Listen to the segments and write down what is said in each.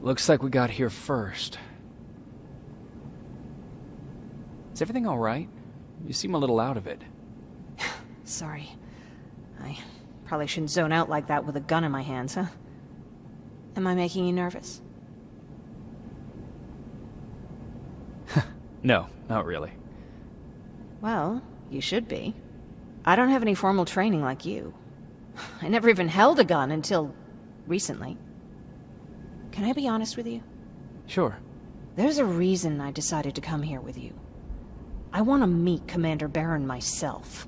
Looks like we got here first. Is everything all right? You seem a little out of it. Sorry. I probably shouldn't zone out like that with a gun in my hands, huh? Am I making you nervous? No, not really. Well, you should be. I don't have any formal training like you. I never even held a gun until recently. Can I be honest with you? Sure. There's a reason I decided to come here with you. I want to meet Commander Baron myself.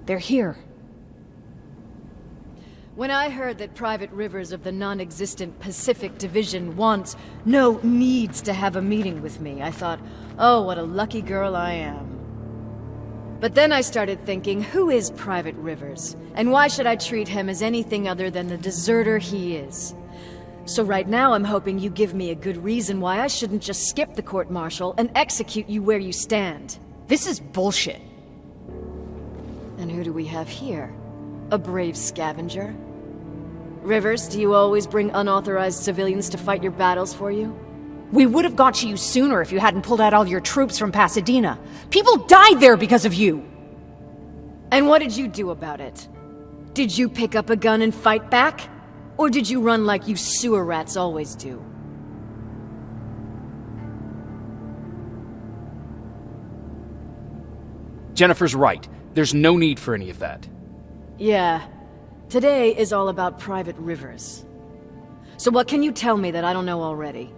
They're here. When I heard that Private Rivers of the non-existent Pacific Division needs to have a meeting with me, I thought, oh, what a lucky girl I am. But then I started thinking, who is Private Rivers? And why should I treat him as anything other than the deserter he is? So right now I'm hoping you give me a good reason why I shouldn't just skip the court-martial and execute you where you stand. This is bullshit. And who do we have here? A brave scavenger? Rivers, do you always bring unauthorized civilians to fight your battles for you? We would have got to you sooner if you hadn't pulled out all your troops from Pasadena. People died there because of you! And what did you do about it? Did you pick up a gun and fight back? Or did you run like you sewer rats always do? Jennifer's right. There's no need for any of that. Yeah. Today is all about Private Rivers. So what can you tell me that I don't know already?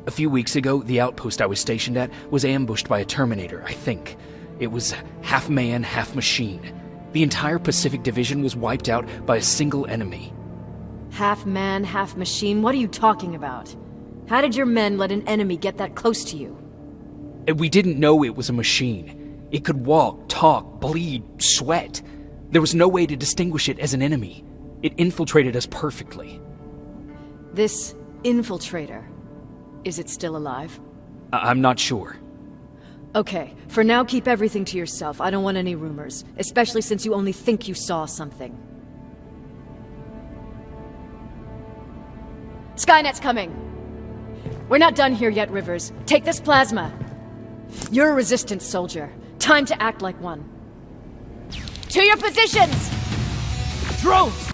A few weeks ago, the outpost I was stationed at was ambushed by a Terminator, I think. It was half man, half machine. The entire Pacific Division was wiped out by a single enemy. Half man, half machine? What are you talking about? How did your men let an enemy get that close to you? We didn't know it was a machine. It could walk, talk, bleed, sweat. There was no way to distinguish it as an enemy. It infiltrated us perfectly. This infiltrator, is it still alive? I'm not sure. Okay, for now keep everything to yourself. I don't want any rumors, especially since you only think you saw something. Skynet's coming! We're not done here yet, Rivers. Take this plasma. You're a resistance soldier. Time to act like one. To your positions! Drones!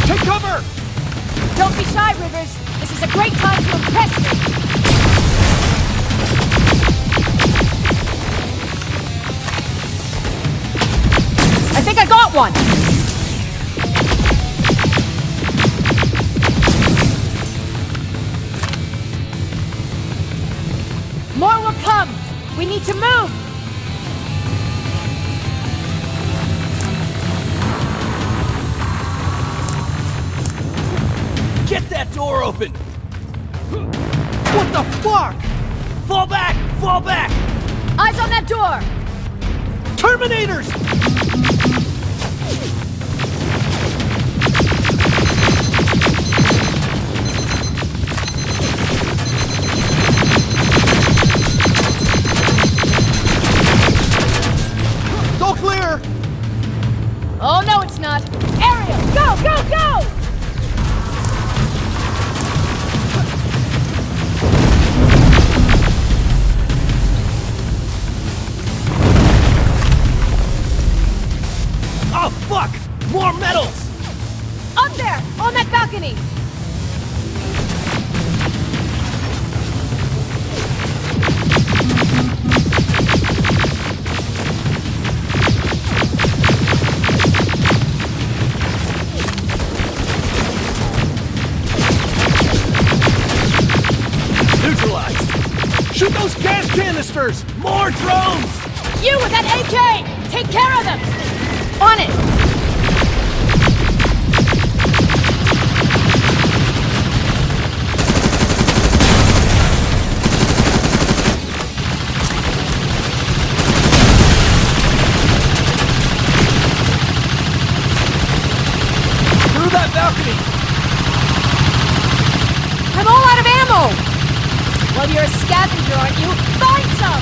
Take cover! Don't be shy, Rivers. This is a great time to impress me. I think I got one! More will come! We need to move! Get that door open! What the fuck? Fall back! Fall back! Eyes on that door! Terminators! Go clear! Oh, no, it's not! Ariel, go, go, go! Oh, fuck! More metals! Up there! On that balcony! Neutralized! Shoot those gas canisters! More drones! You with that AK! Take care of them! On it! Through that balcony! I'm all out of ammo! Well, you're a scavenger, aren't you? Find some!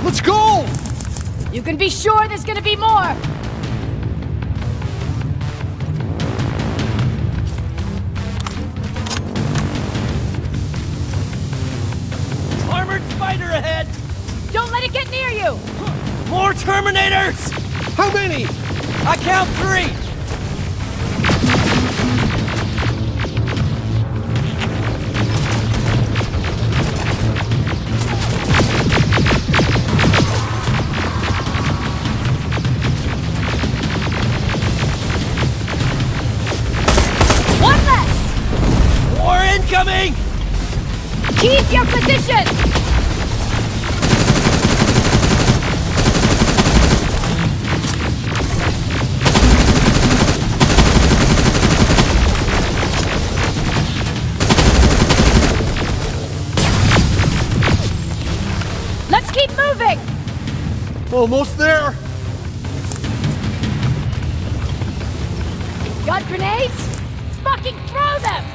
Let's go! You can be sure there's gonna be more! Armored spider ahead! Don't let it get near you! More Terminators! How many? I count 3! One less! More incoming! Keep your position! Let's keep moving! Almost there! Got grenades? Fucking throw them!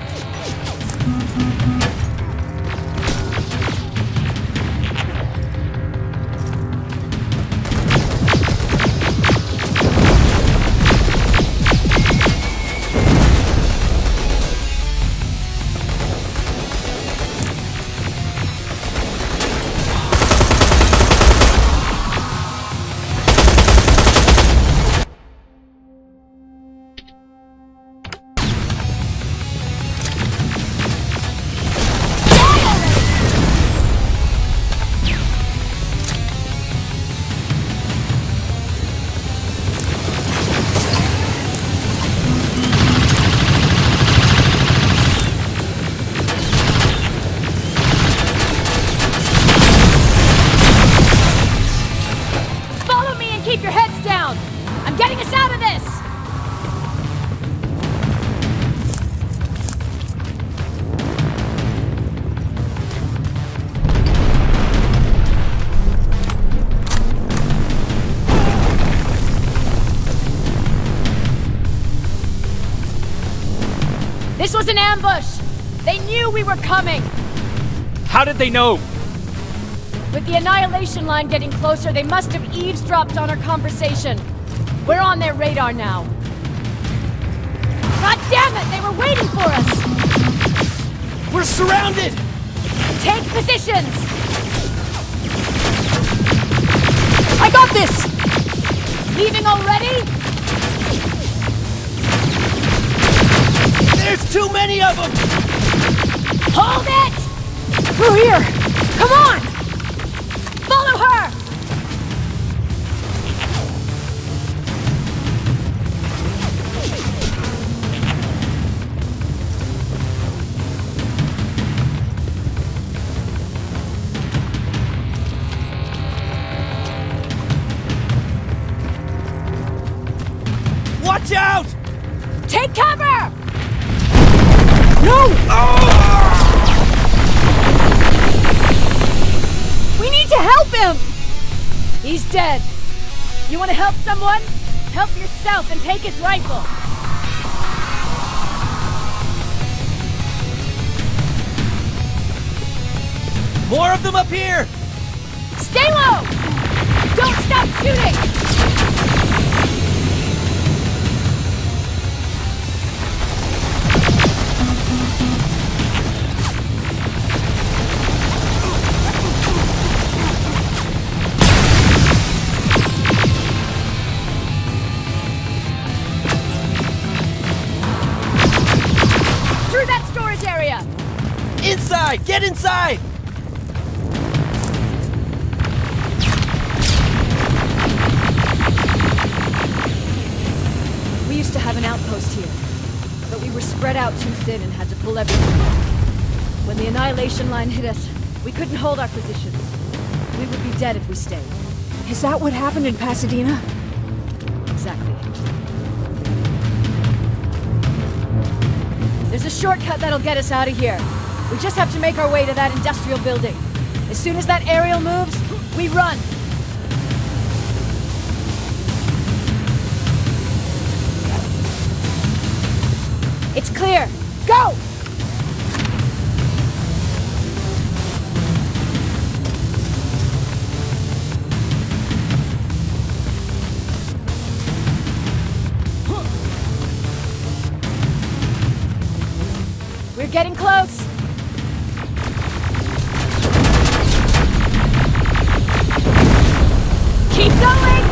Follow me and keep your heads down! I'm getting us out of this! This was an ambush! They knew we were coming! How did they know? With the annihilation line getting closer, they must have eavesdropped on our conversation. We're on their radar now. God damn it! They were waiting for us! We're surrounded! Take positions! I got this! Leaving already? There's too many of them! Hold it! Through here! Come on! Follow her! Watch out! Take cover! No! We need to help him! He's dead. You want to help someone? Help yourself and take his rifle. More of them up here! Stay low! Don't stop shooting! Through that storage area! Inside! Get inside! We used to have an outpost here, but we were spread out too thin and had to pull everything back. When the annihilation line hit us, we couldn't hold our positions. We would be dead if we stayed. Is that what happened in Pasadena? Exactly. There's a shortcut that'll get us out of here. We just have to make our way to that industrial building. As soon as that aerial moves, we run. It's clear. Go! We're getting close. Keep going!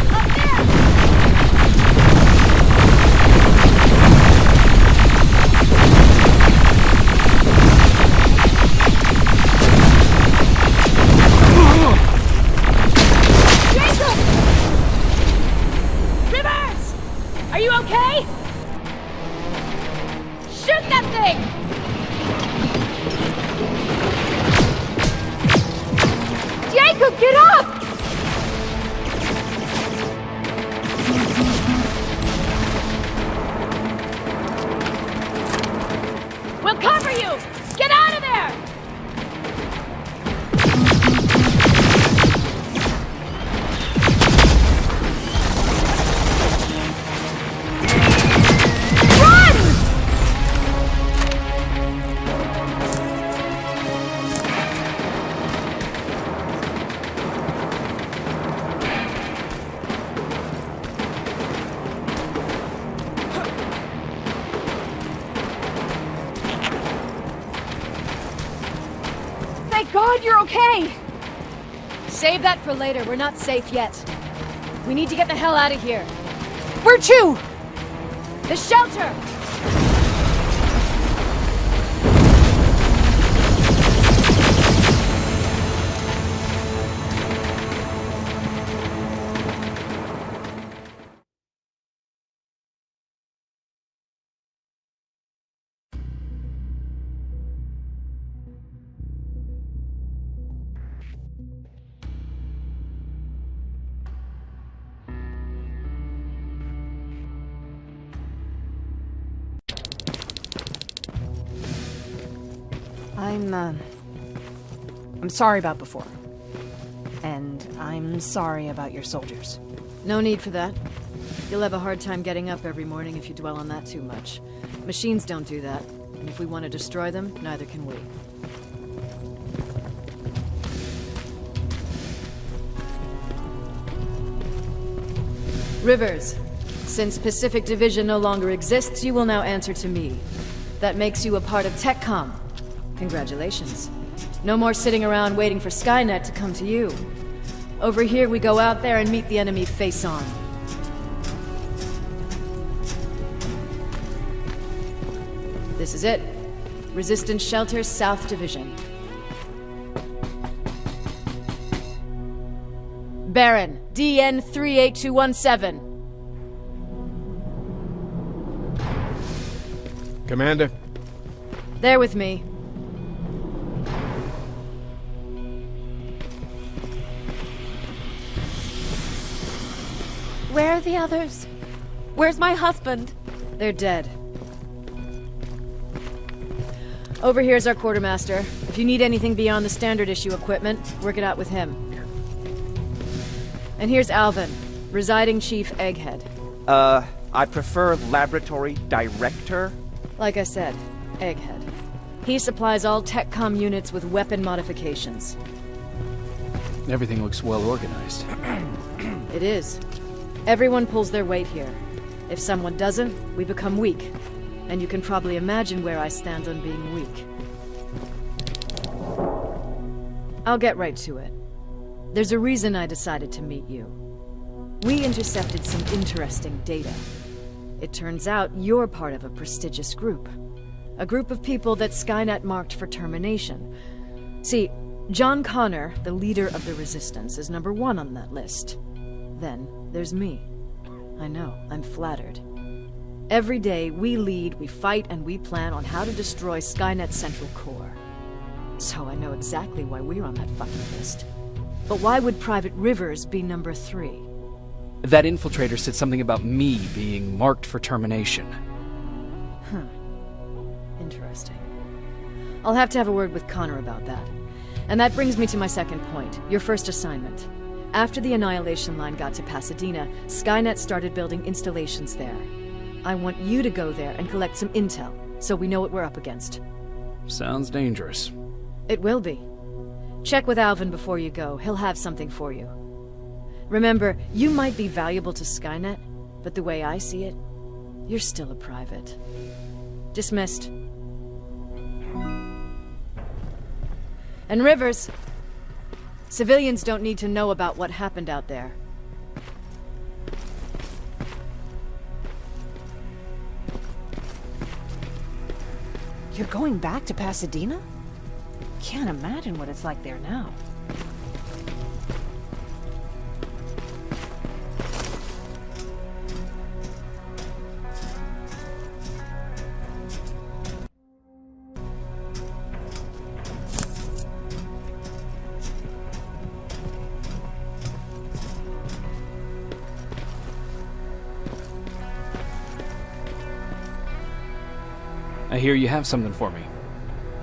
Up there! Jason! Rivers! Are you okay? Shoot that thing! Jacob, get up! We'll cover you! Get out of there! Run! Thank God you're okay! Save that for later. We're not safe yet. We need to get the hell out of here. Where to? The shelter! I'm sorry about before. And I'm sorry about your soldiers. No need for that. You'll have a hard time getting up every morning if you dwell on that too much. Machines don't do that, and if we want to destroy them, neither can we. Rivers, since Pacific Division no longer exists, you will now answer to me. That makes you a part of TechCom. Congratulations. No more sitting around waiting for Skynet to come to you. Over here, we go out there and meet the enemy face on. This is it. Resistance Shelter, South Division. Baron, DN 38217. Commander? They're with me. Where are the others? Where's my husband? They're dead. Over here's our quartermaster. If you need anything beyond the standard issue equipment, work it out with him. And here's Alvin, residing chief Egghead. I prefer laboratory director. Like I said, Egghead. He supplies all TechCom units with weapon modifications. Everything looks well organized. It is. Everyone pulls their weight here. If someone doesn't, we become weak. And you can probably imagine where I stand on being weak. I'll get right to it. There's a reason I decided to meet you. We intercepted some interesting data. It turns out you're part of a prestigious group. A group of people that Skynet marked for termination. See, John Connor, the leader of the Resistance, is #1 on that list. Then, there's me. I know, I'm flattered. Every day, we lead, we fight, and we plan on how to destroy Skynet's central core. So I know exactly why we're on that fucking list. But why would Private Rivers be number 3? That infiltrator said something about me being marked for termination. Interesting. I'll have to have a word with Connor about that. And that brings me to my second point, your first assignment. After the Annihilation Line got to Pasadena, Skynet started building installations there. I want you to go there and collect some intel, so we know what we're up against. Sounds dangerous. It will be. Check with Alvin before you go. He'll have something for you. Remember, you might be valuable to Skynet, but the way I see it, you're still a private. Dismissed. And Rivers, civilians don't need to know about what happened out there. You're going back to Pasadena? Can't imagine what it's like there now. I hear you have something for me.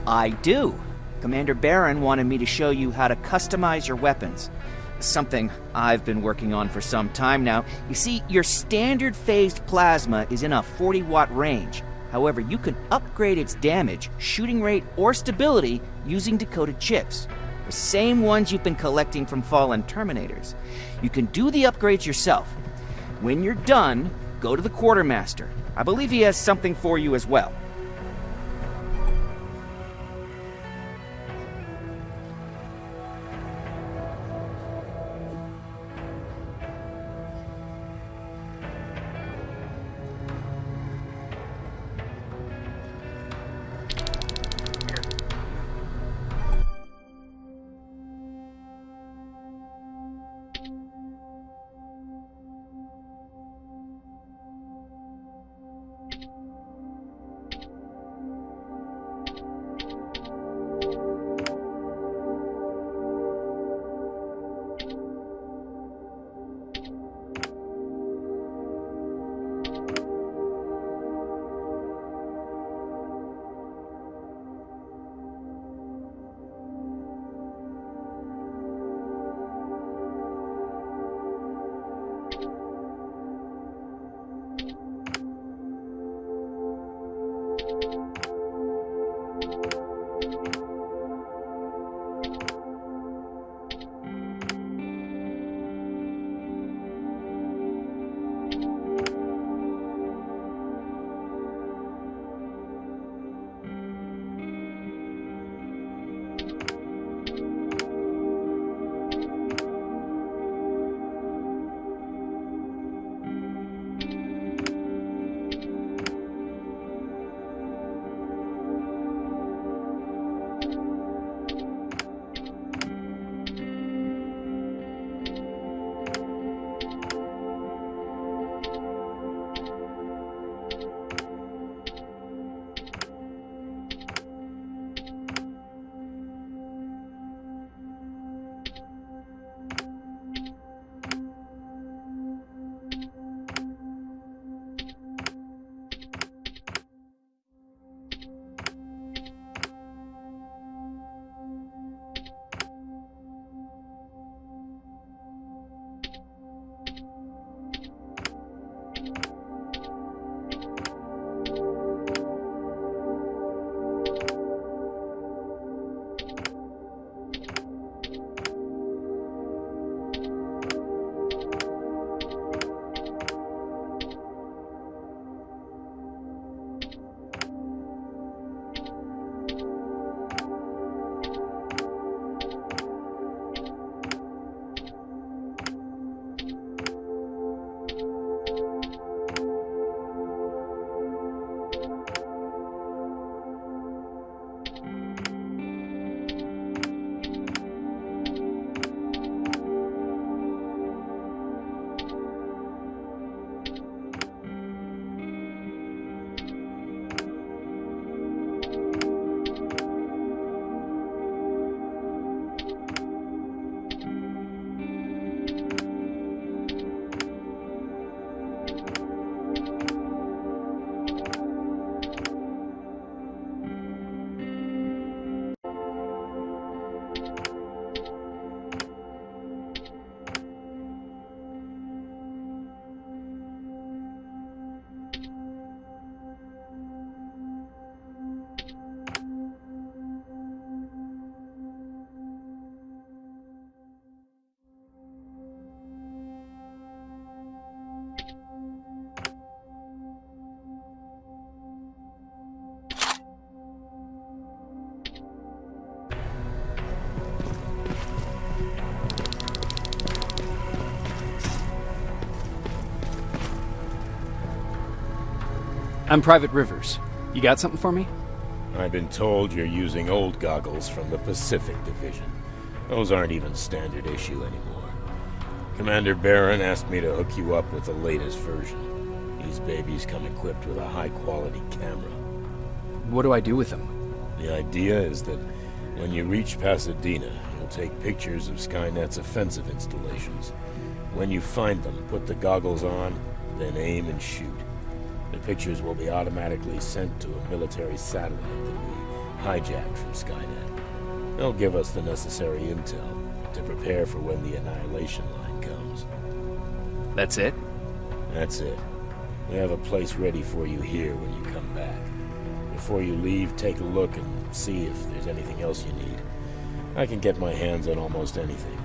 I do. Commander Barron wanted me to show you how to customize your weapons. Something I've been working on for some time now. You see, your standard phased plasma is in a 40-watt range. However, you can upgrade its damage, shooting rate, or stability using decoded chips. The same ones you've been collecting from fallen Terminators. You can do the upgrades yourself. When you're done, go to the Quartermaster. I believe he has something for you as well. I'm Private Rivers. You got something for me? I've been told you're using old goggles from the Pacific Division. Those aren't even standard issue anymore. Commander Barron asked me to hook you up with the latest version. These babies come equipped with a high-quality camera. What do I do with them? The idea is that when you reach Pasadena, you'll take pictures of Skynet's offensive installations. When you find them, put the goggles on, then aim and shoot. The pictures will be automatically sent to a military satellite that we hijacked from Skynet. They'll give us the necessary intel to prepare for when the annihilation line comes. That's it? That's it. We have a place ready for you here when you come back. Before you leave, take a look and see if there's anything else you need. I can get my hands on almost anything,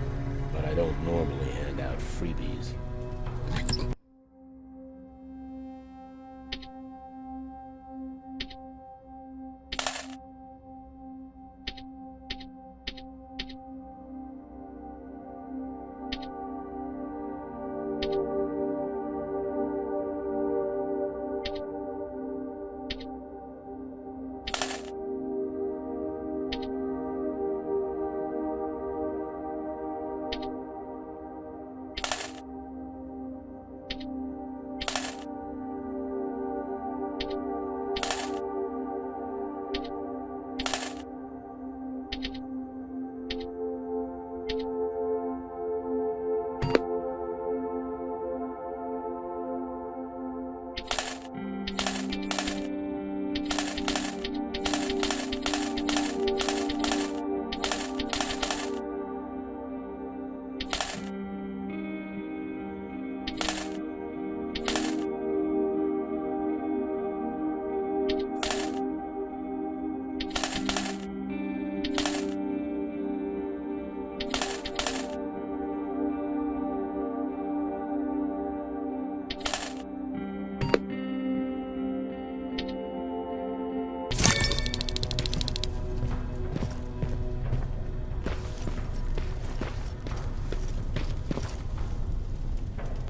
but I don't normally hand out freebies.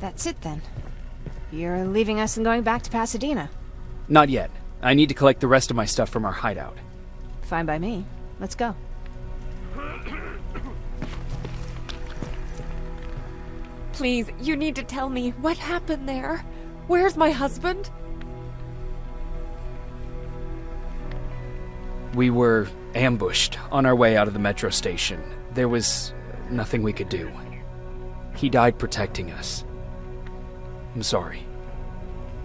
That's it then. You're leaving us and going back to Pasadena. Not yet. I need to collect the rest of my stuff from our hideout. Fine by me. Let's go. Please, you need to tell me what happened there. Where's my husband? We were ambushed on our way out of the metro station. There was nothing we could do. He died protecting us. I'm sorry.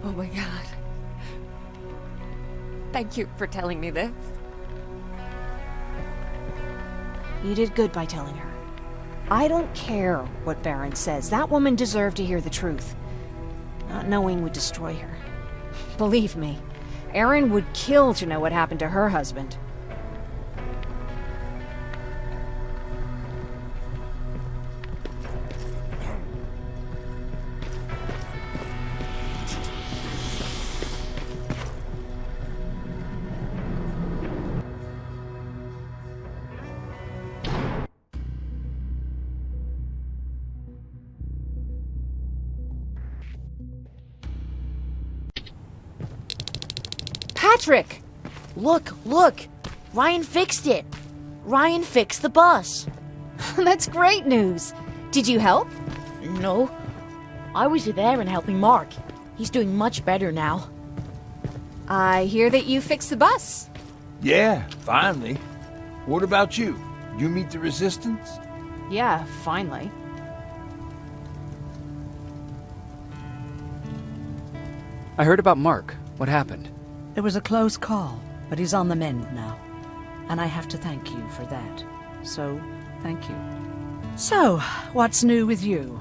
Oh my god. Thank you for telling me this. You did good by telling her. I don't care what Barron says. That woman deserved to hear the truth. Not knowing would destroy her. Believe me, Erin would kill to know what happened to her husband. Patrick! Look! Ryan fixed it! Ryan fixed the bus! That's great news. Did you help? No. I was there and helping Mark. He's doing much better now. I hear that you fixed the bus. Yeah, finally. What about you? You meet the resistance? Yeah, finally. I heard about Mark. What happened? It was a close call, but he's on the mend now. And I have to thank you for that. So, thank you. So, what's new with you?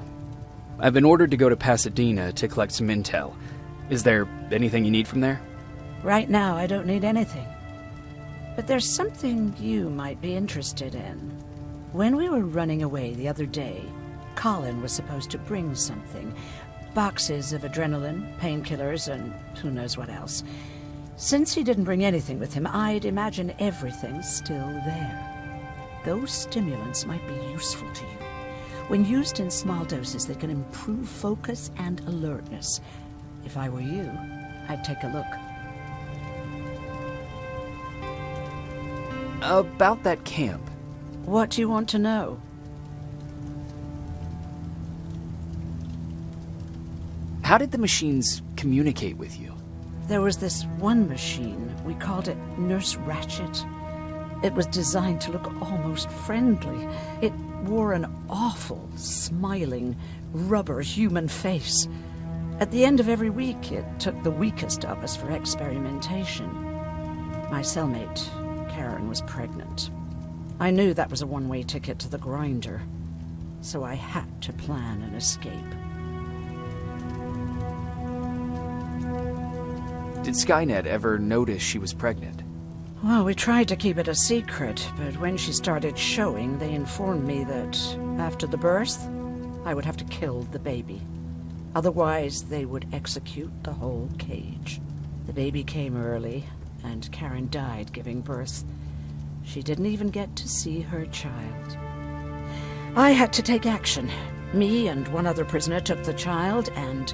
I've been ordered to go to Pasadena to collect some intel. Is there anything you need from there? Right now, I don't need anything. But there's something you might be interested in. When we were running away the other day, Colin was supposed to bring something. Boxes of adrenaline, painkillers, and who knows what else. Since he didn't bring anything with him, I'd imagine everything's still there. Those stimulants might be useful to you. When used in small doses, they can improve focus and alertness. If I were you, I'd take a look. About that camp. What do you want to know? How did the machines communicate with you? There was this one machine. We called it Nurse Ratchet. It was designed to look almost friendly. It wore an awful, smiling, rubber human face. At the end of every week, it took the weakest of us for experimentation. My cellmate, Karen, was pregnant. I knew that was a one-way ticket to the grinder, so I had to plan an escape. Did Skynet ever notice she was pregnant? Well, we tried to keep it a secret, but when she started showing, they informed me that after the birth, I would have to kill the baby. Otherwise, they would execute the whole cage. The baby came early, and Karen died giving birth. She didn't even get to see her child. I had to take action. Me and one other prisoner took the child, and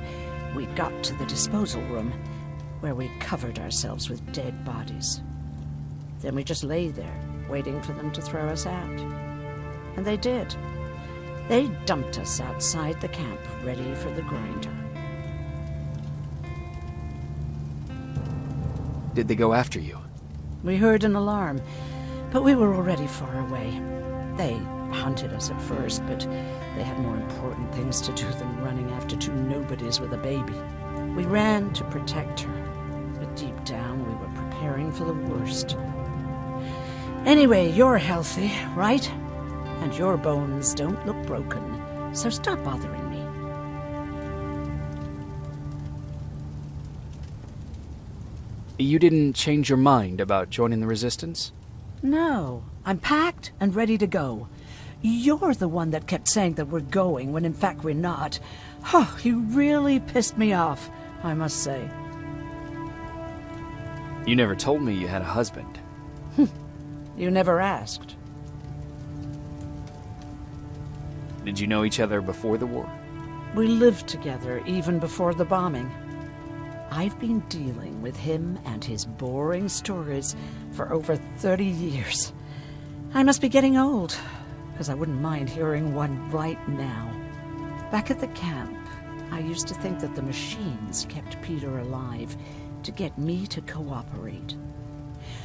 we got to the disposal room, where we covered ourselves with dead bodies. Then we just lay there, waiting for them to throw us out. And they did. They dumped us outside the camp, ready for the grinder. Did they go after you? We heard an alarm, but we were already far away. They hunted us at first, but they had more important things to do than running after two nobodies with a baby. We ran to protect her, but deep down we were preparing for the worst. Anyway, you're healthy, right? And your bones don't look broken, so stop bothering me. You didn't change your mind about joining the Resistance? No, I'm packed and ready to go. You're the one that kept saying that we're going when in fact we're not. Oh, you really pissed me off, I must say. You never told me you had a husband. You never asked. Did you know each other before the war? We lived together even before the bombing. I've been dealing with him and his boring stories for over 30 years. I must be getting old, because I wouldn't mind hearing one right now. Back at the camp, I used to think that the machines kept Peter alive to get me to cooperate.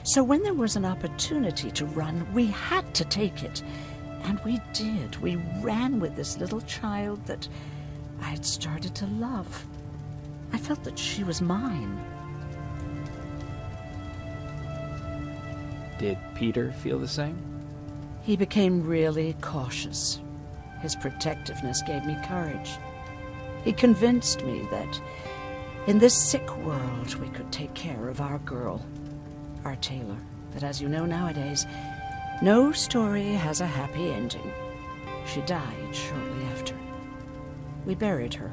So when there was an opportunity to run, we had to take it. And we did. We ran with this little child that I had started to love. I felt that she was mine. Did Peter feel the same? He became really cautious. His protectiveness gave me courage. He convinced me that in this sick world we could take care of our girl, our Taylor. But as you know nowadays, no story has a happy ending. She died shortly after. We buried her,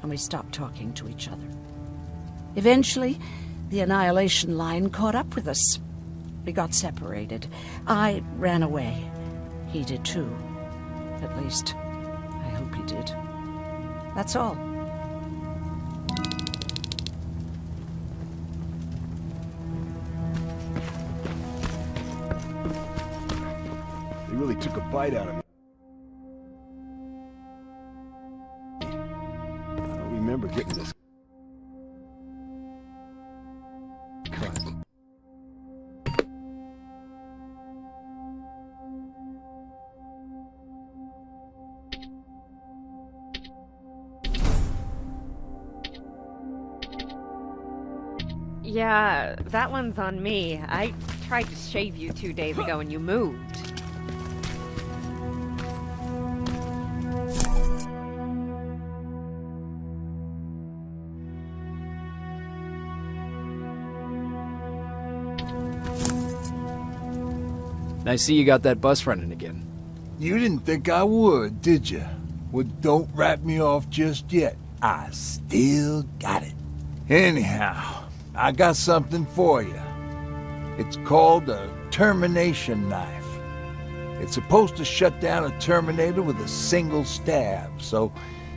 and we stopped talking to each other. Eventually, the Annihilation Line caught up with us. We got separated. I ran away. He did too. At least, I hope he did. That's all. They really took a bite out of me. I don't remember getting this cut. Yeah, that one's on me. I tried to shave you 2 days ago and you moved. I see you got that bus running again. You didn't think I would, did you? Well, don't wrap me off just yet. I still got it. Anyhow, I got something for you. It's called a termination knife. It's supposed to shut down a Terminator with a single stab, so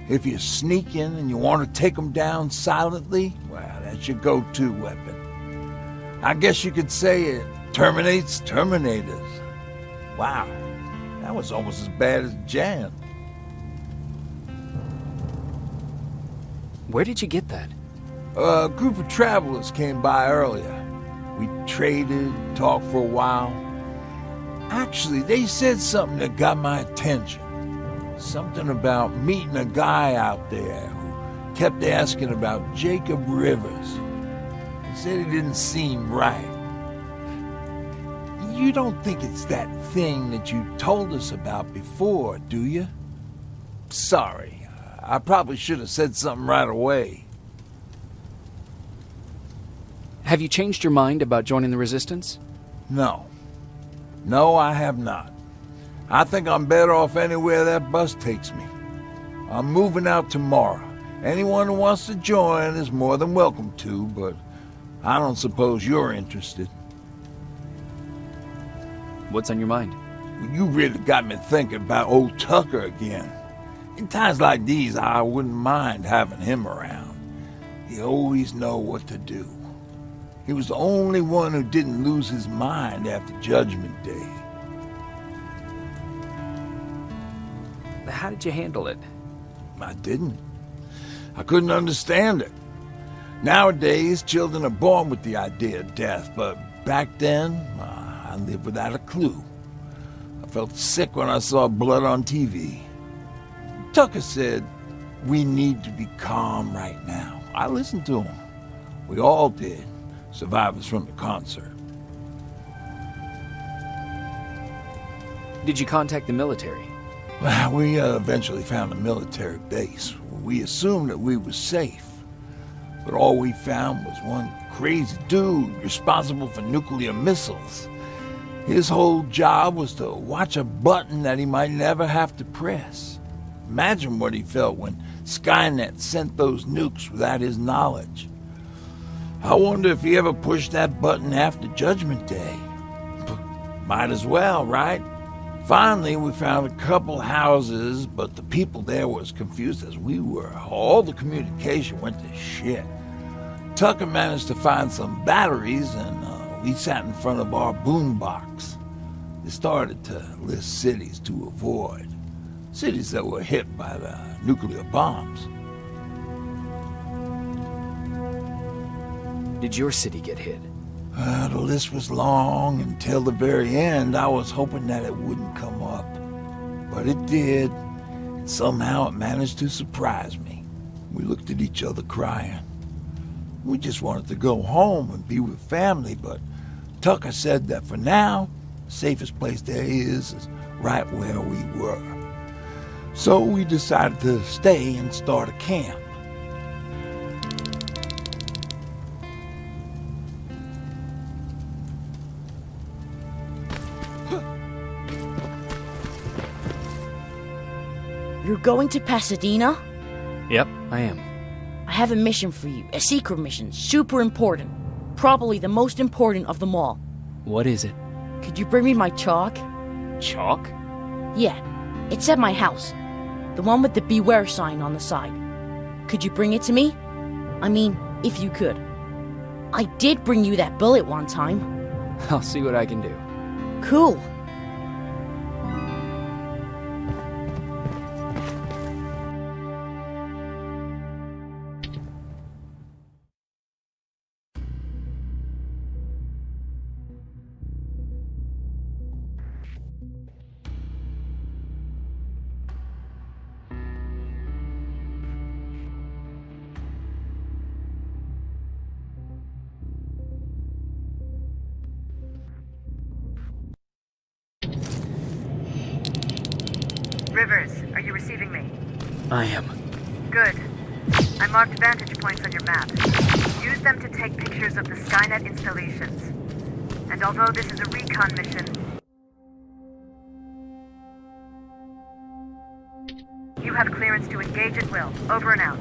if you sneak in and you want to take them down silently, well, that's your go-to weapon. I guess you could say it terminates terminators. Wow, that was almost as bad as Jan. Where did you get that? A group of travelers came by earlier. We traded, talked for a while. Actually, they said something that got my attention. Something about meeting a guy out there who kept asking about Jacob Rivers. He said he didn't seem right. You don't think it's that thing that you told us about before, do you? Sorry, I probably should have said something right away. Have you changed your mind about joining the Resistance? No. No, I have not. I think I'm better off anywhere that bus takes me. I'm moving out tomorrow. Anyone who wants to join is more than welcome to, but I don't suppose you're interested. What's on your mind? You really got me thinking about old Tucker again. In times like these, I wouldn't mind having him around. He always know what to do. He was the only one who didn't lose his mind after Judgment Day. How did you handle it? I didn't. I couldn't understand it. Nowadays, children are born with the idea of death, but back then, I lived without a clue. I felt sick when I saw blood on TV. Tucker said, we need to be calm right now. I listened to him. We all did. Survivors from the concert. Did you contact the military? Well, we eventually found a military base. We assumed that we were safe. But all we found was one crazy dude responsible for nuclear missiles. His whole job was to watch a button that he might never have to press. Imagine what he felt when Skynet sent those nukes without his knowledge. I wonder if he ever pushed that button after Judgment Day. Might as well, right? Finally, we found a couple houses, but the people there were as confused as we were. All the communication went to shit. Tucker managed to find some batteries, and we sat in front of our boombox. They started to list cities to avoid. Cities that were hit by the nuclear bombs. Did your city get hit? The list was long. Until the very end, I was hoping that it wouldn't come up. But it did, and somehow it managed to surprise me. We looked at each other crying. We just wanted to go home and be with family, but Tucker said that for now, the safest place there is right where we were. So we decided to stay and start a camp. You're going to Pasadena? Yep, I am. I have a mission for you. A secret mission. Super important. Probably the most important of them all. What is it? Could you bring me my chalk? Chalk? Yeah. It's at my house. The one with the beware sign on the side. Could you bring it to me? I mean, if you could. I did bring you that bullet one time. I'll see what I can do. Cool. Rivers, are you receiving me? I am. Good. I marked vantage points on your map. Use them to take pictures of the Skynet installations. And although this is a recon mission, you have clearance to engage at will. Over and out.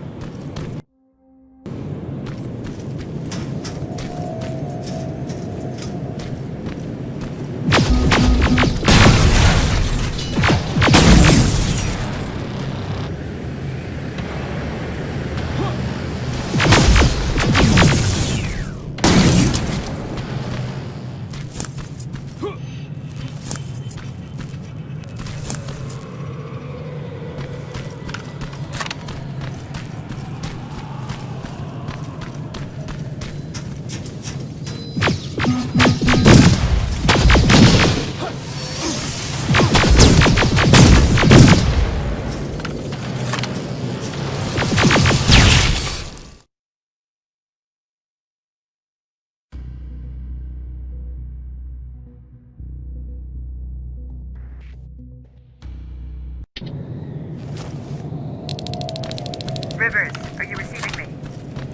Rivers, are you receiving me?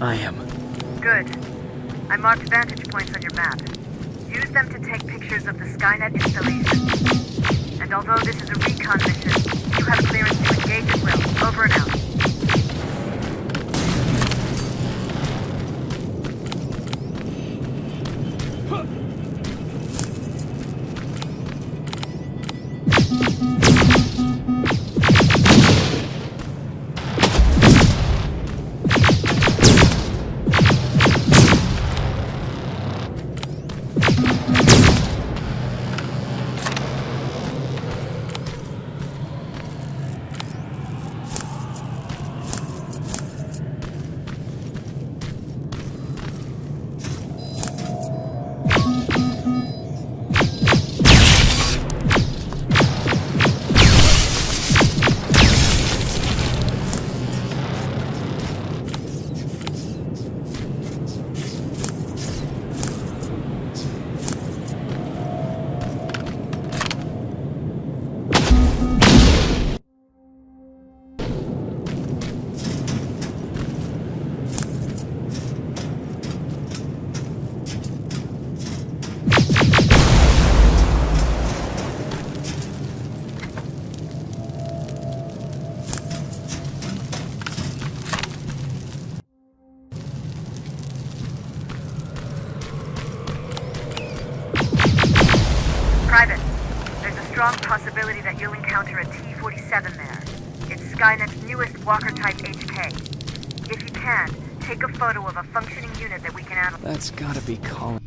I am. Good. I marked vantage points on your map. Use them to take pictures of the Skynet installation. And although this is a recon mission, you have clearance to engage at will. Over and out. Private, there's a strong possibility that you'll encounter a T-47 there. It's Skynet's newest Walker-type HK. If you can, take a photo of a functioning unit that we can analyze. That's gotta be Colin.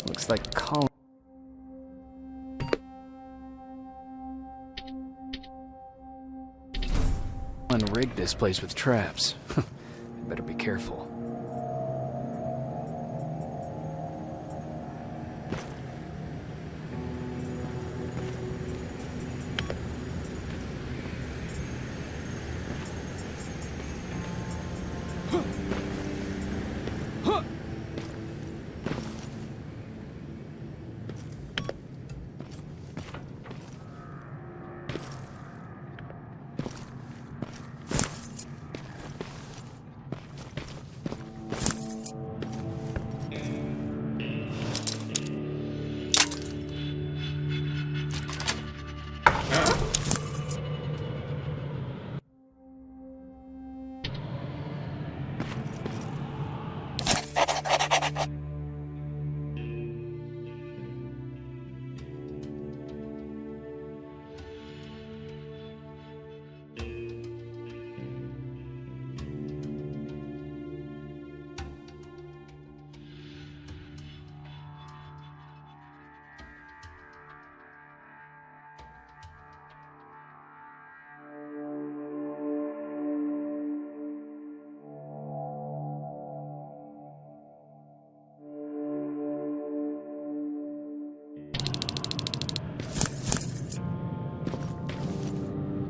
Looks like Colin. Rigged this place with traps. Better be careful.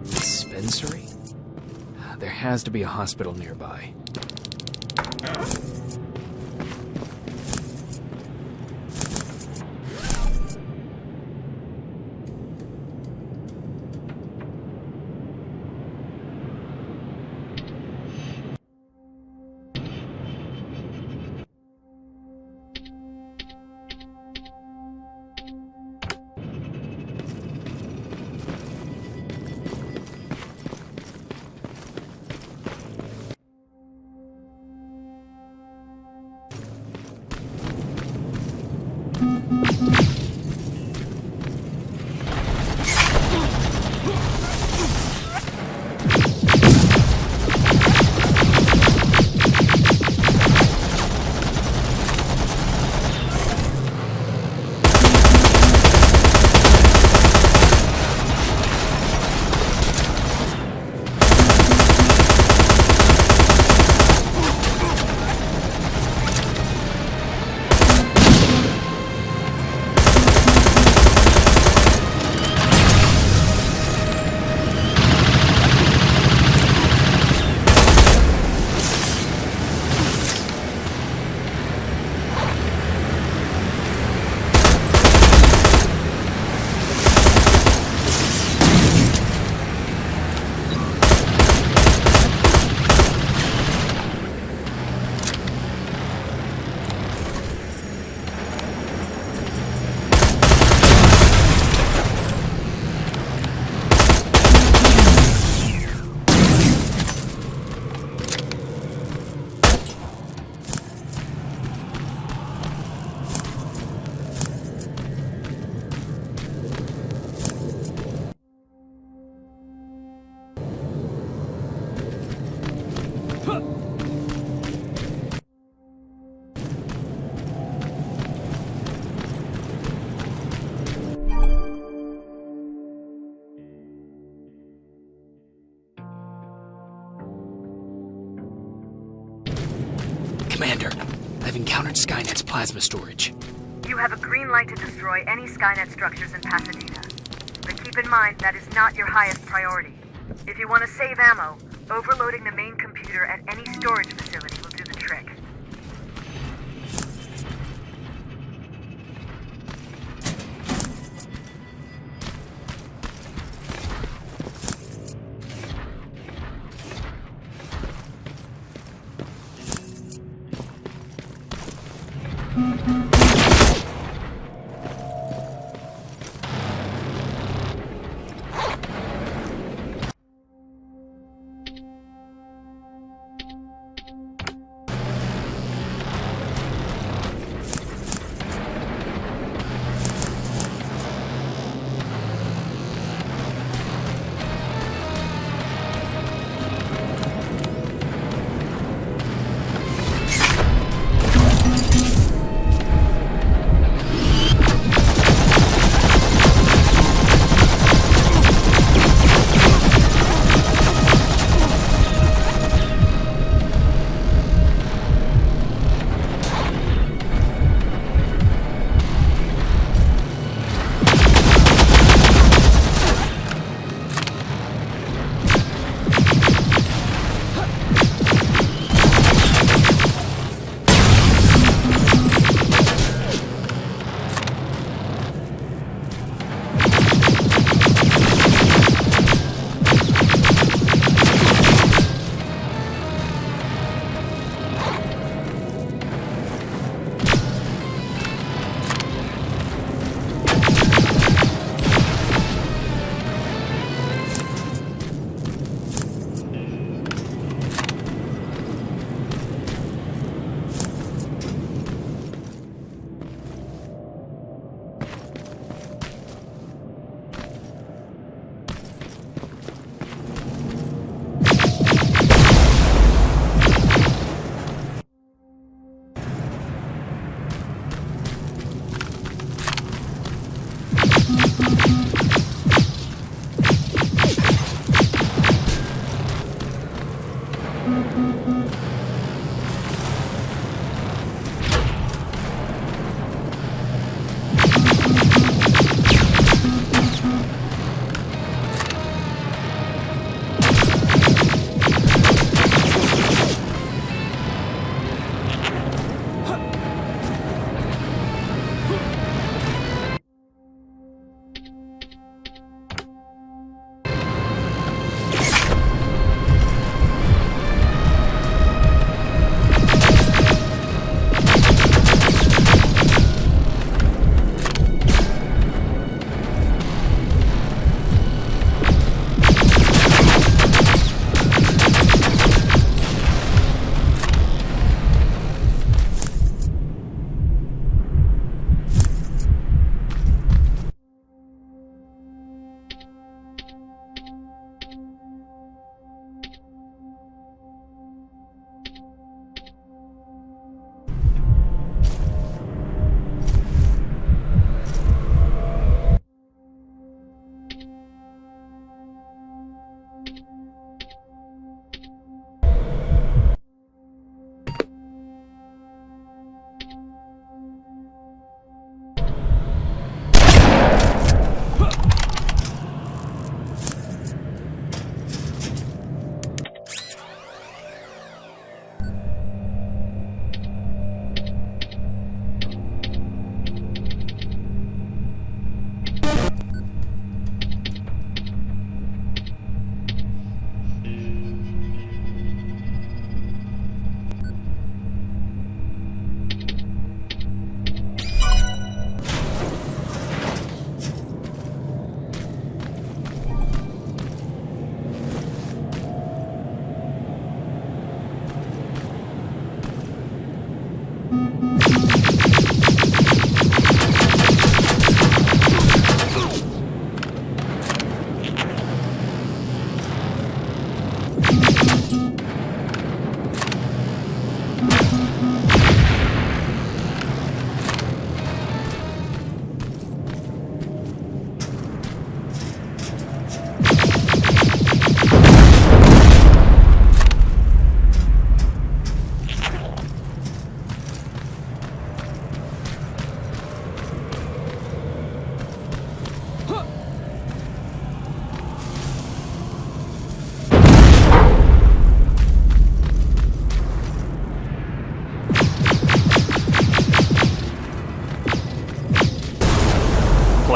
Dispensary? There has to be a hospital nearby. Commander, I've encountered Skynet's plasma storage. You have a green light to destroy any Skynet structures in Pasadena. But keep in mind, that is not your highest priority. If you want to save ammo, overloading the main computer at any storage facility will do the trick.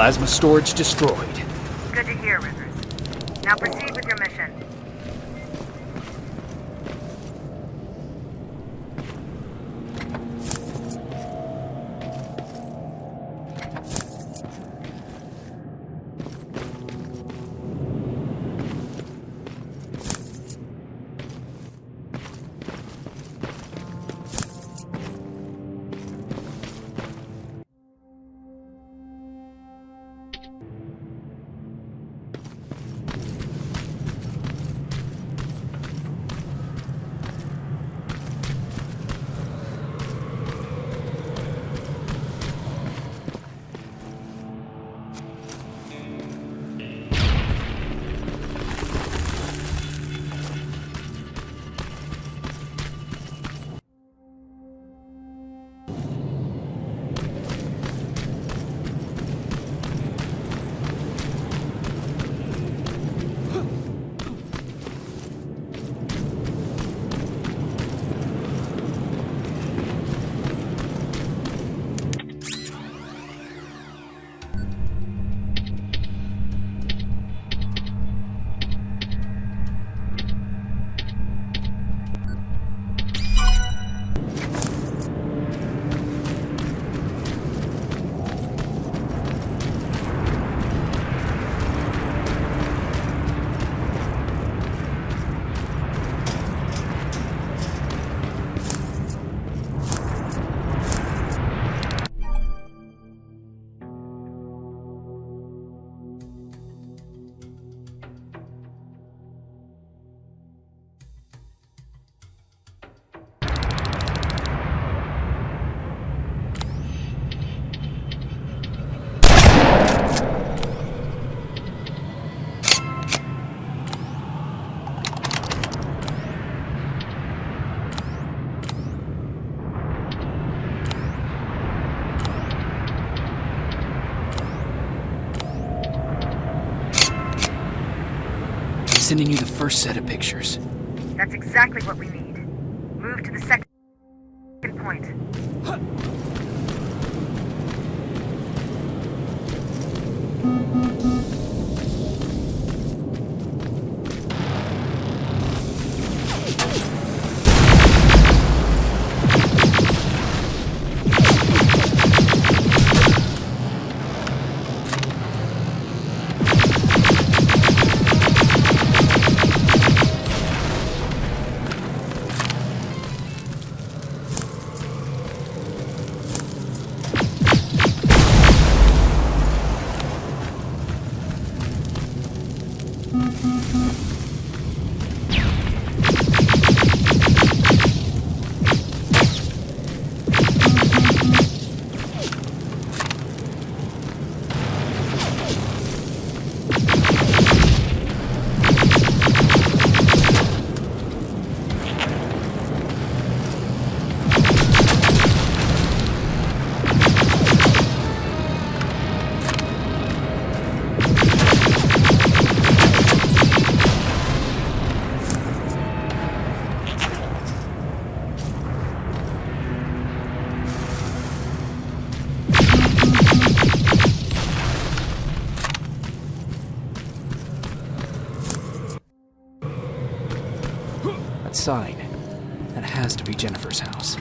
Plasma storage destroyed. Good to hear, Rivers. Now proceed with your mission. Sending you the first set of pictures. That's exactly what we need. Move to the second point. Sign. That has to be Jennifer's house.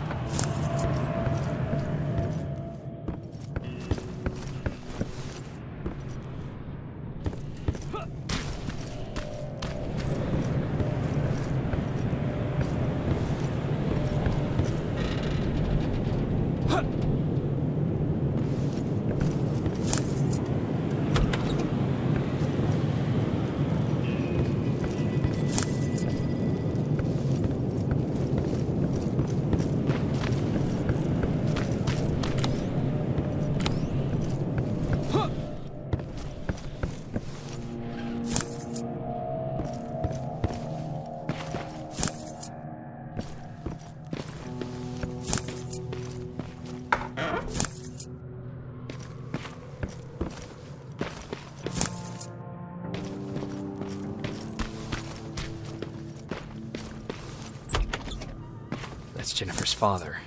That's Jennifer's father.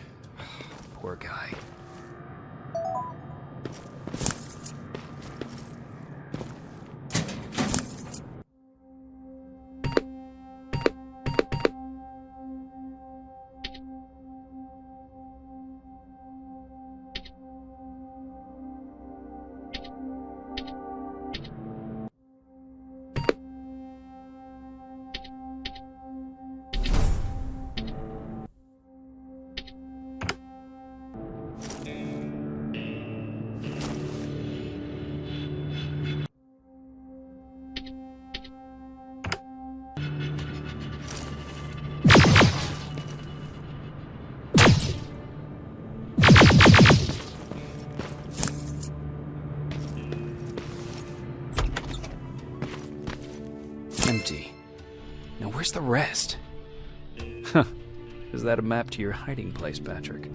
Poor guy. where's the rest? Huh. Is that a map to your hiding place, Patrick?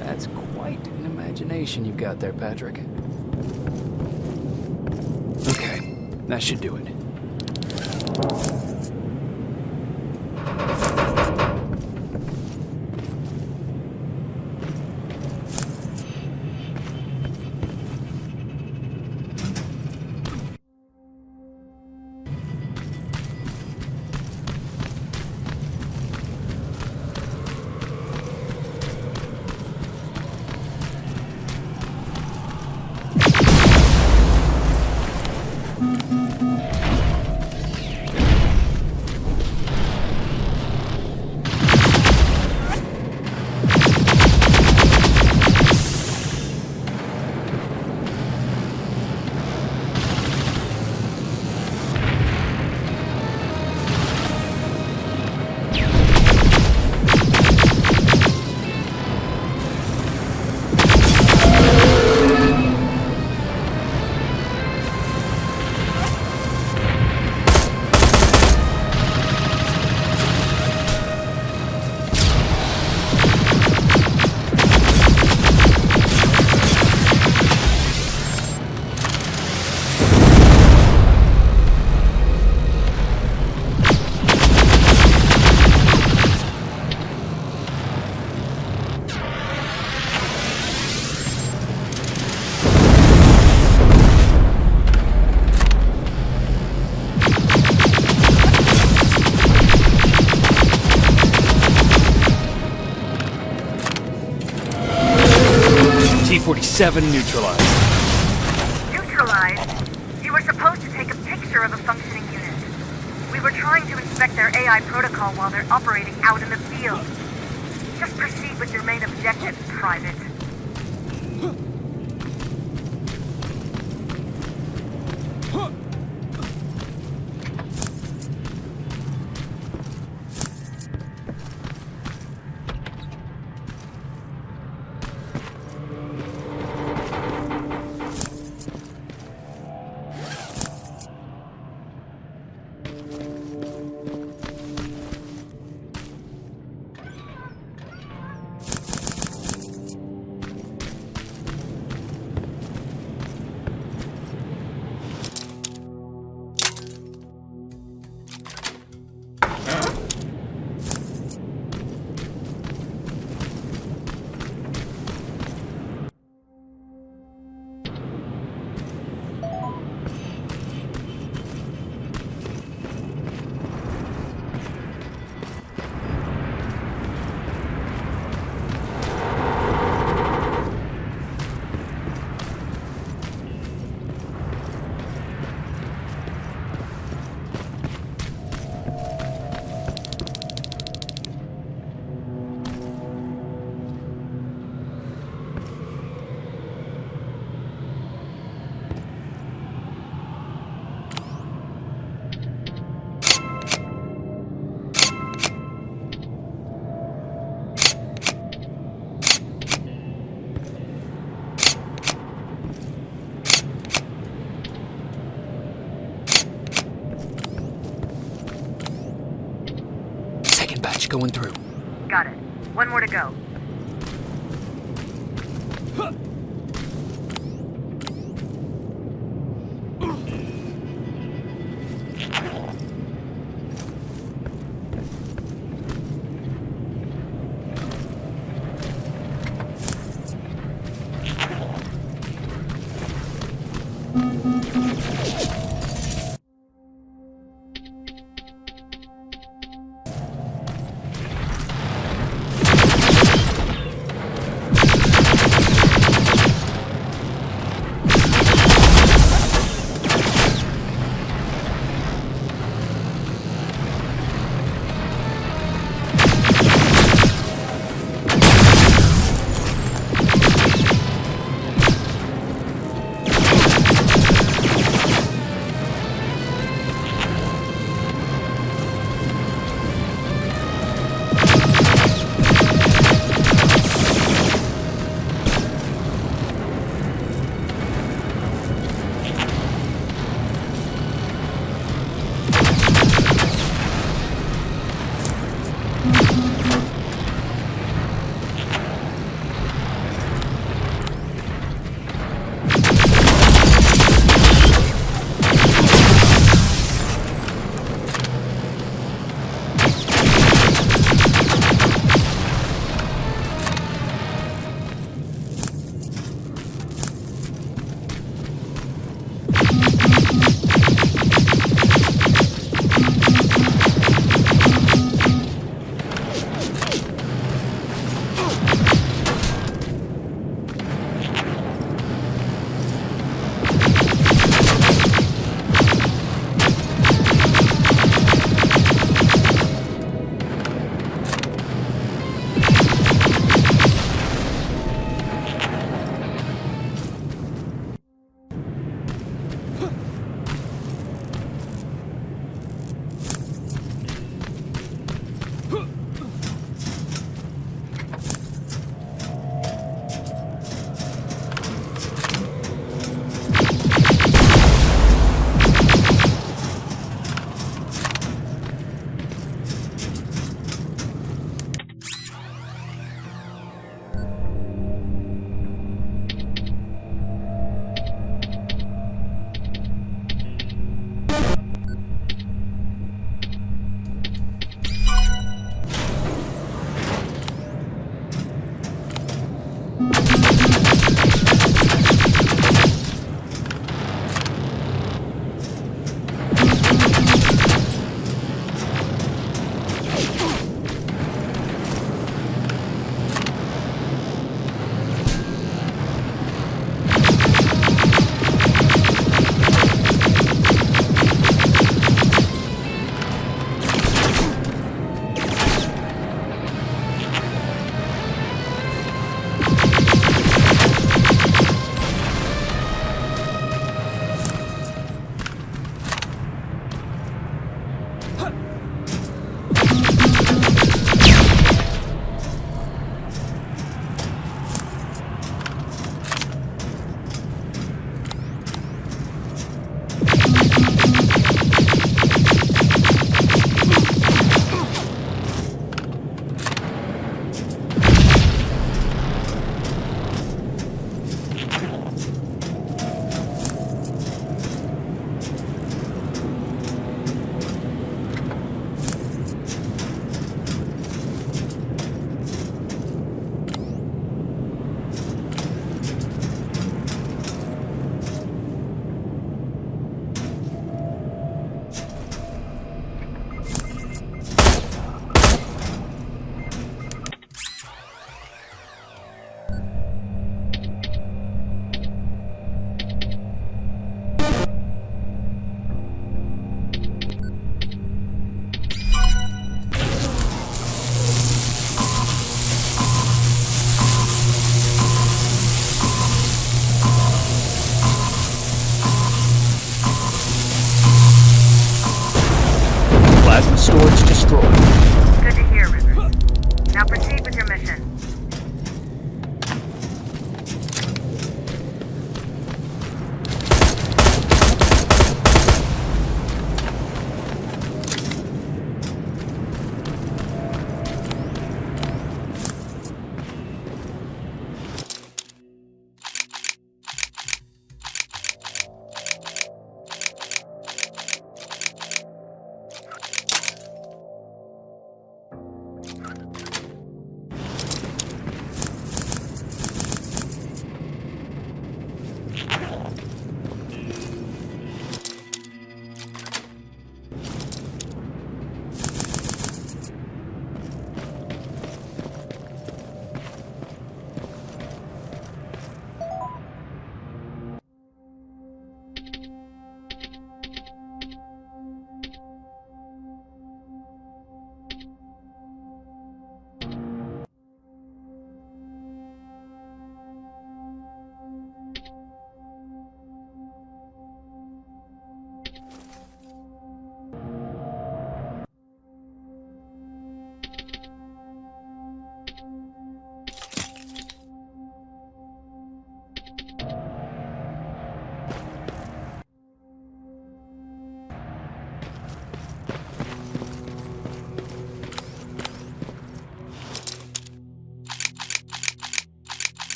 That's quite an imagination you've got there, Patrick. Okay, that should do it. 47 neutralized. Neutralized? You were supposed to take a picture of a functioning unit. We were trying to inspect their AI protocol while they're operating out in the field. Just proceed with your main objective, Private. Batch going through. Got it. One more to go. Plasma storage destroyed. Good to hear, Rivers. Now proceed with your mission.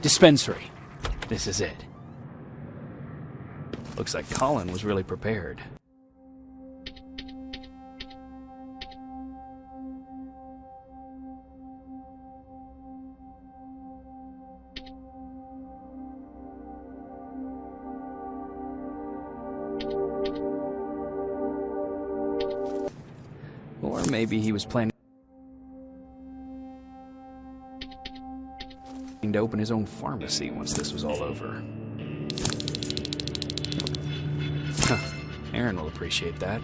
Dispensary. This is it. Looks like Colin was really prepared. Or maybe he was planning to open his own pharmacy once this was all over. Huh. Aaron will appreciate that.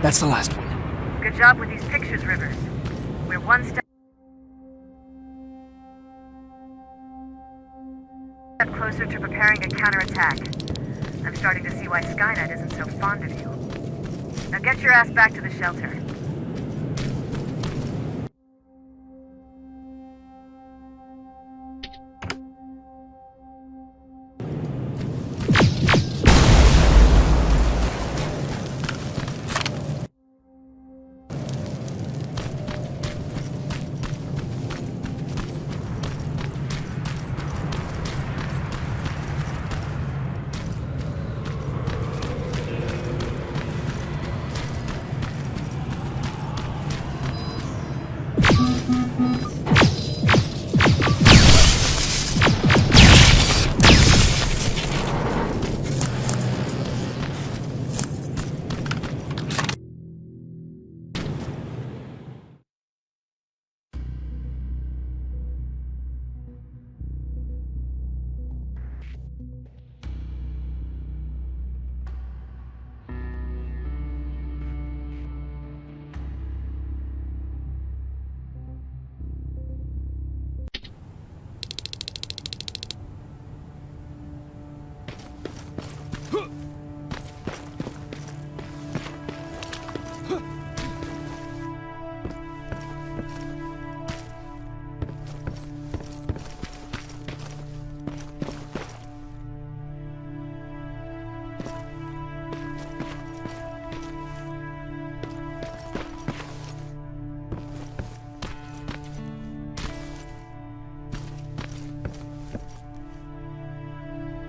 That's the last one. Good job with these pictures, Rivers. We're one step closer to preparing a counterattack. I'm starting to see why Skynet isn't so fond of you. Now get your ass back to the shelter.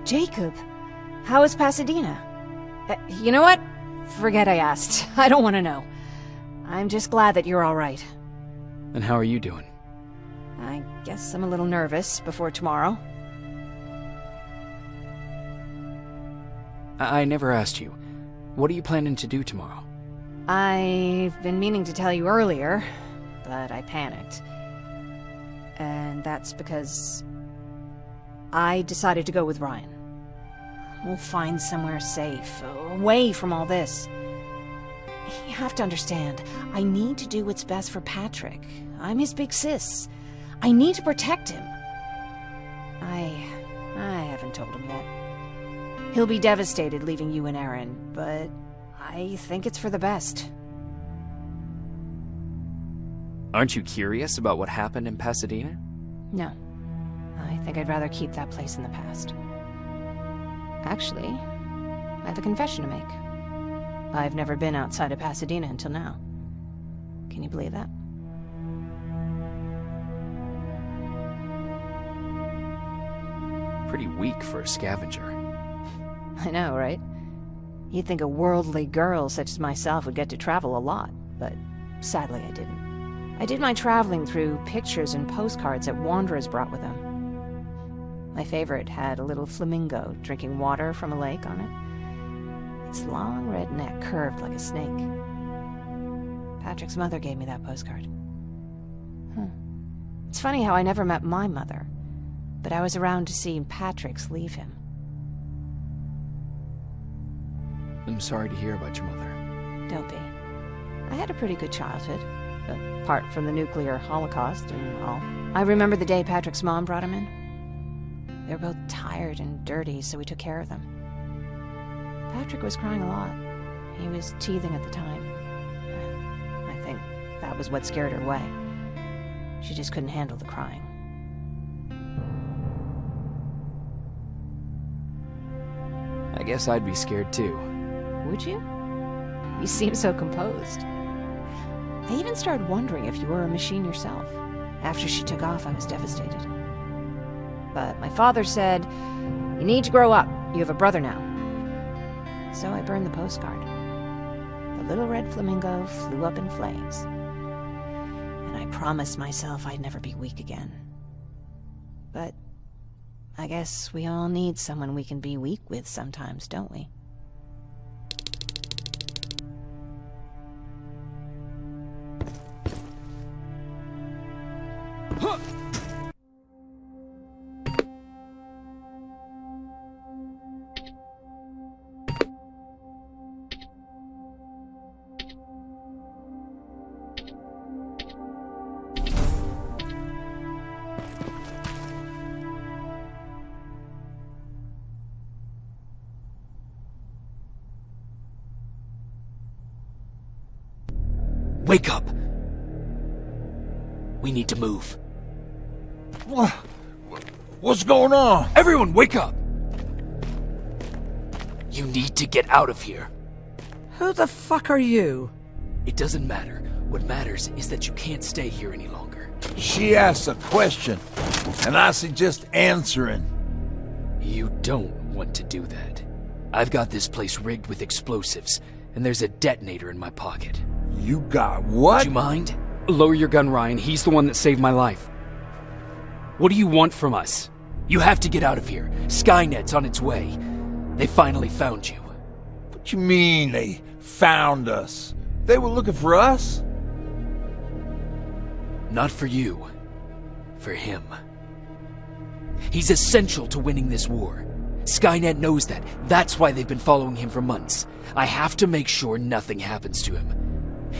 Jacob, how is Pasadena? You know what? Forget I asked. I don't want to know. I'm just glad that you're all right. And how are you doing? I guess I'm a little nervous before tomorrow. I never asked you. What are you planning to do tomorrow? I've been meaning to tell you earlier, but I panicked. And that's because I decided to go with Ryan. We'll find somewhere safe, away from all this. You have to understand, I need to do what's best for Patrick. I'm his big sis. I need to protect him. I haven't told him yet. He'll be devastated leaving you and Aaron, but I think it's for the best. Aren't you curious about what happened in Pasadena? No. I think I'd rather keep that place in the past. Actually, I have a confession to make. I've never been outside of Pasadena until now. Can you believe that? Pretty weak for a scavenger. I know, right? You'd think a worldly girl such as myself would get to travel a lot, but sadly I didn't. I did my traveling through pictures and postcards that wanderers brought with them. My favorite had a little flamingo drinking water from a lake on it. Its long red neck curved like a snake. Patrick's mother gave me that postcard. It's funny how I never met my mother, but I was around to see Patrick's leave him. I'm sorry to hear about your mother. Don't be. I had a pretty good childhood, apart from the nuclear holocaust and all. I remember the day Patrick's mom brought him in. They were both tired and dirty, so we took care of them. Patrick was crying a lot. He was teething at the time. I think that was what scared her away. She just couldn't handle the crying. I guess I'd be scared too. Would you? You seem so composed. I even started wondering if you were a machine yourself. After she took off, I was devastated. But my father said, "You need to grow up. You have a brother now." So I burned the postcard. The little red flamingo flew up in flames. And I promised myself I'd never be weak again. But I guess we all need someone we can be weak with sometimes, don't we? Wake up! We need to move. What's going on? Everyone, wake up! You need to get out of here. Who the fuck are you? It doesn't matter. What matters is that you can't stay here any longer. She asked a question, and I suggest answering. You don't want to do that. I've got this place rigged with explosives, and there's a detonator in my pocket. You got what? Do you mind? Lower your gun, Ryan. He's the one that saved my life. What do you want from us? You have to get out of here. Skynet's on its way. They finally found you. What you mean they found us? They were looking for us? Not for you. For him. He's essential to winning this war. Skynet knows that. That's why they've been following him for months. I have to make sure nothing happens to him.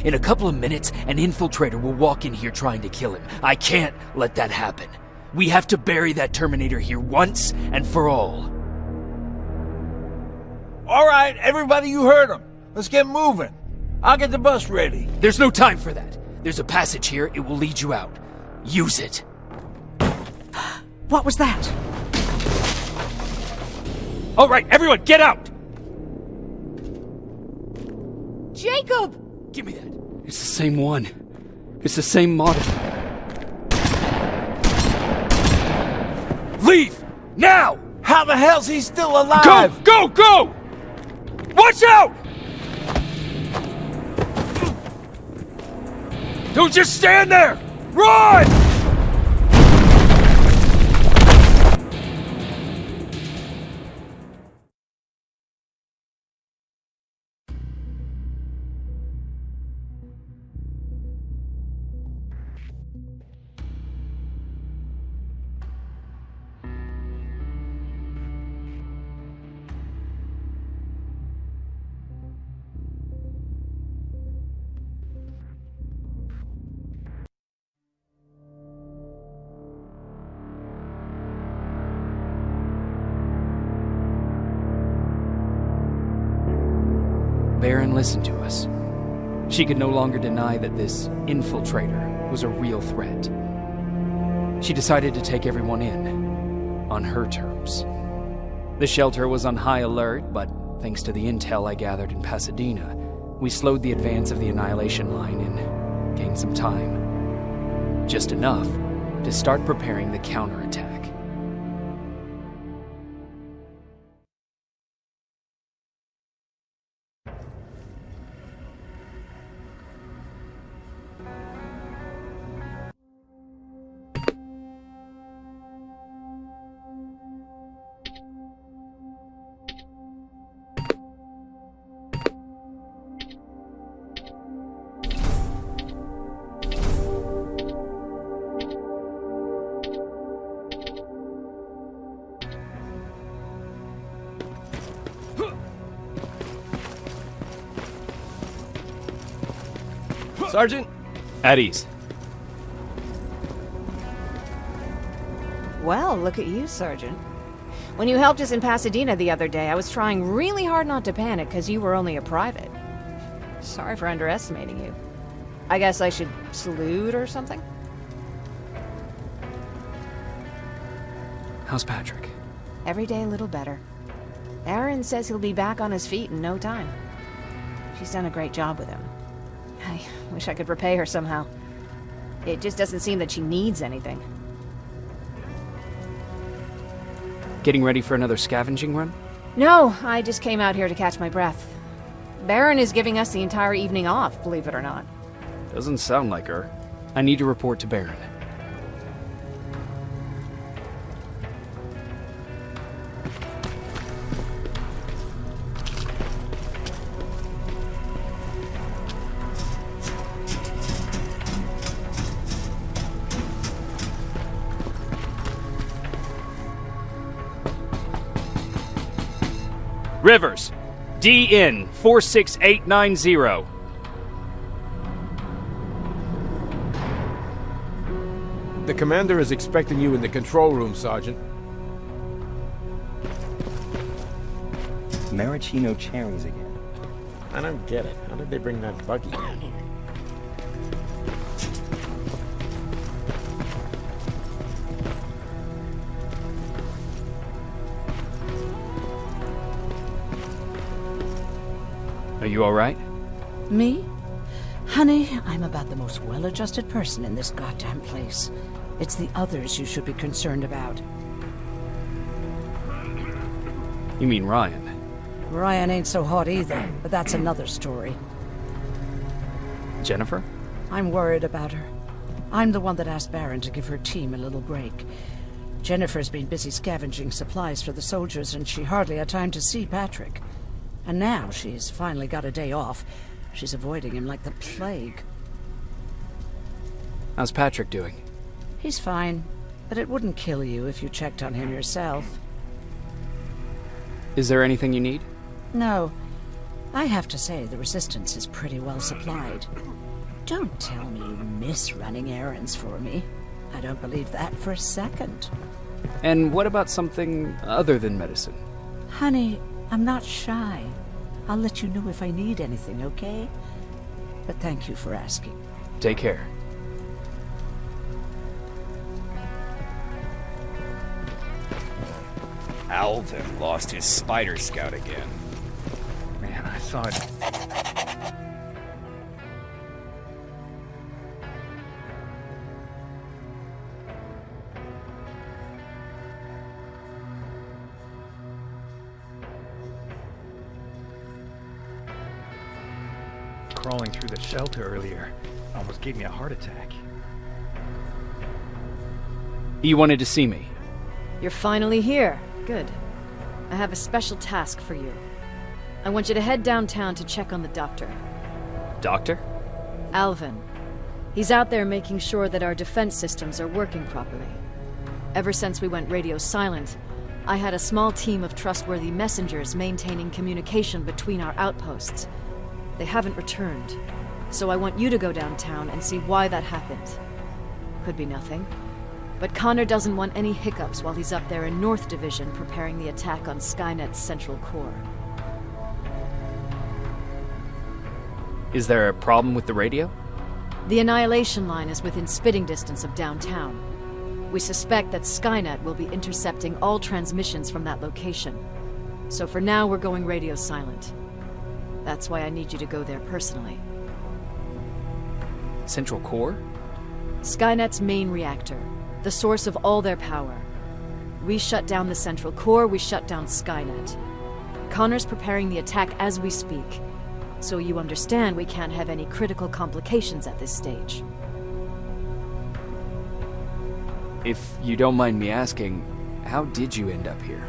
In a couple of minutes, an infiltrator will walk in here trying to kill him. I can't let that happen. We have to bury that Terminator here once and for all. All right, everybody, you heard him. Let's get moving. I'll get the bus ready. There's no time for that. There's a passage here. It will lead you out. Use it. What was that? All right, everyone, get out! Jacob! Give me that. It's the same one. It's the same model. Leave! Now! How the hell's he still alive? Go! Go! Go! Watch out! Don't just stand there! Run! Baron listened to us. She could no longer deny that this infiltrator was a real threat. She decided to take everyone in, on her terms. The shelter was on high alert, but thanks to the intel I gathered in Pasadena, we slowed the advance of the Annihilation Line and gained some time. Just enough to start preparing the counterattack. Sergeant? At ease. Well, look at you, Sergeant. When you helped us in Pasadena the other day, I was trying really hard not to panic because you were only a private. Sorry for underestimating you. I guess I should salute or something? How's Patrick? Every day a little better. Aaron says he'll be back on his feet in no time. She's done a great job with him. I wish I could repay her somehow. It just doesn't seem that she needs anything. Getting ready for another scavenging run? No, I just came out here to catch my breath. Baron is giving us the entire evening off, believe it or not. Doesn't sound like her. I need to report to Baron. Rivers, DN 46890. The commander is expecting you in the control room, Sergeant. Maraschino cherries again. I don't get it. How did they bring that buggy down here? Are you alright? Me? Honey, I'm about the most well-adjusted person in this goddamn place. It's the others you should be concerned about. You mean Ryan? Ryan ain't so hot either, but that's another story. Jennifer? I'm worried about her. I'm the one that asked Baron to give her team a little break. Jennifer's been busy scavenging supplies for the soldiers, and she hardly had time to see Patrick. And now she's finally got a day off. She's avoiding him like the plague. How's Patrick doing? He's fine, but it wouldn't kill you if you checked on him yourself. Is there anything you need? No. I have to say the Resistance is pretty well supplied. Don't tell me you miss running errands for me. I don't believe that for a second. And what about something other than medicine? Honey, I'm not shy. I'll let you know if I need anything, okay? But thank you for asking. Take care. Alvin lost his spider scout again. Man, I saw it. Crawling through the shelter earlier almost gave me a heart attack. You wanted to see me? You're finally here. Good. I have a special task for you. I want you to head downtown to check on the doctor. Doctor? Alvin. He's out there making sure that our defense systems are working properly. Ever since we went radio silent, I had a small team of trustworthy messengers maintaining communication between our outposts. They haven't returned, so I want you to go downtown and see why that happened. Could be nothing, but Connor doesn't want any hiccups while he's up there in North Division preparing the attack on Skynet's central core. Is there a problem with the radio? The Annihilation line is within spitting distance of downtown. We suspect that Skynet will be intercepting all transmissions from that location. So for now, we're going radio silent. That's why I need you to go there personally. Central core? Skynet's main reactor, the source of all their power. We shut down the central core, we shut down Skynet. Connor's preparing the attack as we speak, so you understand we can't have any critical complications at this stage. If you don't mind me asking, how did you end up here?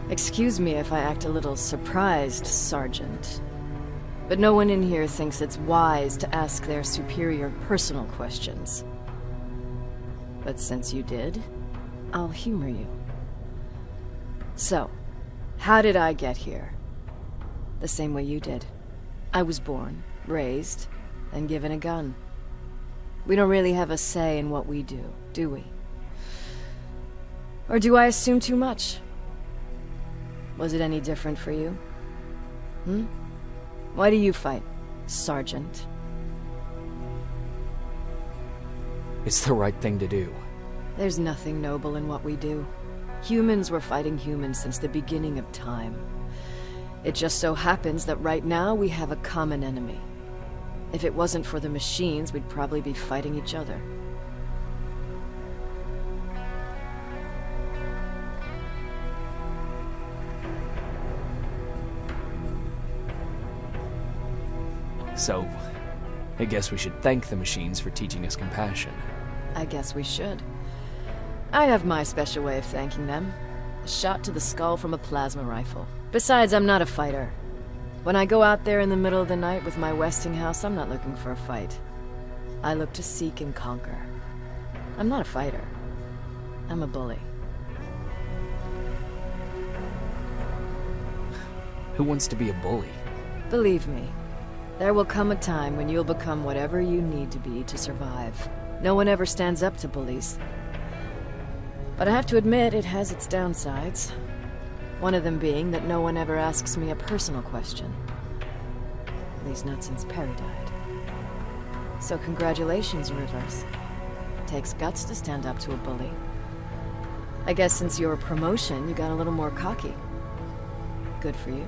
Excuse me if I act a little surprised, Sergeant. But no one in here thinks it's wise to ask their superior personal questions. But since you did, I'll humor you. So, how did I get here? The same way you did. I was born, raised, and given a gun. We don't really have a say in what we do we? Or do I assume too much? Was it any different for you? Why do you fight, Sergeant? It's the right thing to do. There's nothing noble in what we do. Humans were fighting humans since the beginning of time. It just so happens that right now we have a common enemy. If it wasn't for the machines, we'd probably be fighting each other. So, I guess we should thank the machines for teaching us compassion. I guess we should. I have my special way of thanking them. A shot to the skull from a plasma rifle. Besides, I'm not a fighter. When I go out there in the middle of the night with my Westinghouse, I'm not looking for a fight. I look to seek and conquer. I'm not a fighter. I'm a bully. Who wants to be a bully? Believe me, there will come a time when you'll become whatever you need to be to survive. No one ever stands up to bullies. But I have to admit, it has its downsides. One of them being that no one ever asks me a personal question. At least not since Perry died. So congratulations, Rivers. Takes guts to stand up to a bully. I guess since your promotion, you got a little more cocky. Good for you.